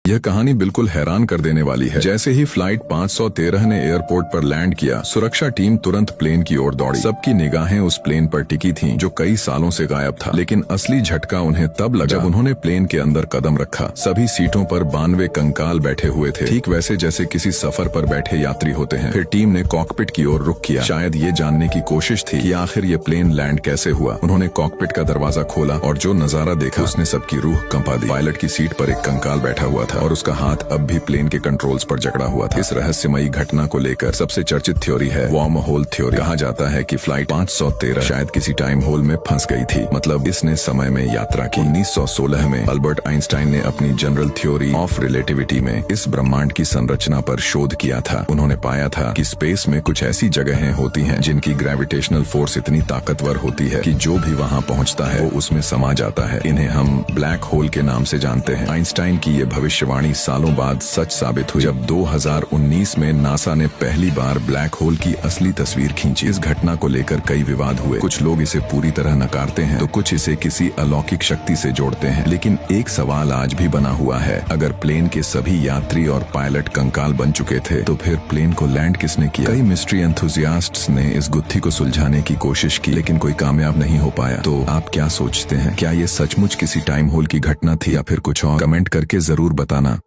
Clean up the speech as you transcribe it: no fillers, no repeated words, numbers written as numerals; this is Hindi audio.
यह कहानी बिल्कुल हैरान कर देने वाली है। जैसे ही फ्लाइट 513 ने एयरपोर्ट पर लैंड किया, सुरक्षा टीम तुरंत प्लेन की ओर दौड़ी। सबकी निगाहें उस प्लेन पर टिकी थीं, जो कई सालों से गायब था। लेकिन असली झटका उन्हें तब लगा जब उन्होंने प्लेन के अंदर कदम रखा। सभी सीटों पर 92 कंकाल बैठे हुए थे, ठीक वैसे जैसे किसी सफर पर बैठे यात्री होते हैं। फिर टीम ने कॉकपिट की ओर रुख किया। शायद ये जानने की कोशिश थी कि आखिर ये प्लेन लैंड कैसे हुआ। उन्होंने कॉकपिट का दरवाजा खोला और जो नजारा देखा उसने सबकी रूह कंपा दी। पायलट की सीट पर एक कंकाल बैठा हुआ था और उसका हाथ अब भी प्लेन के कंट्रोल्स पर जकड़ा हुआ था। इस रहस्यमयी घटना को लेकर सबसे चर्चित थ्योरी है वर्म होल थ्योरी। कहा जाता है कि फ्लाइट 513 शायद किसी टाइम होल में फंस गई थी, मतलब इसने समय में यात्रा की। 1916 में अल्बर्ट आइंस्टाइन ने अपनी जनरल थ्योरी ऑफ रिलेटिविटी में इस ब्रह्मांड की संरचना पर शोध किया था। उन्होंने पाया था कि स्पेस में कुछ ऐसी जगहें होती हैं जिनकी ग्रेविटेशनल फोर्स इतनी ताकतवर होती है कि जो भी वहां पहुंचता है वो उसमें समा जाता है। इन्हें हम ब्लैक होल के नाम से जानते हैं। आइंस्टाइन की ये भविष्यवाणी सालों बाद सच साबित हुई जब 2019 में नासा ने पहली बार ब्लैक होल की असली तस्वीर खींची। इस घटना को लेकर कई विवाद हुए। कुछ लोग इसे पूरी तरह नकारते हैं तो कुछ इसे किसी अलौकिक शक्ति से जोड़ते हैं। लेकिन एक सवाल आज भी बना हुआ है, अगर प्लेन के सभी यात्री और पायलट कंकाल बन चुके थे तो फिर प्लेन को लैंड किसने किया? कई मिस्ट्री एंथुसियास्ट्स ने इस गुत्थी को सुलझाने की कोशिश की, लेकिन कोई कामयाब नहीं हो पाया। तो आप क्या सोचते हैं? क्या ये सचमुच किसी टाइम होल की घटना थी या फिर कुछ और? कमेंट करके जरूर बताना।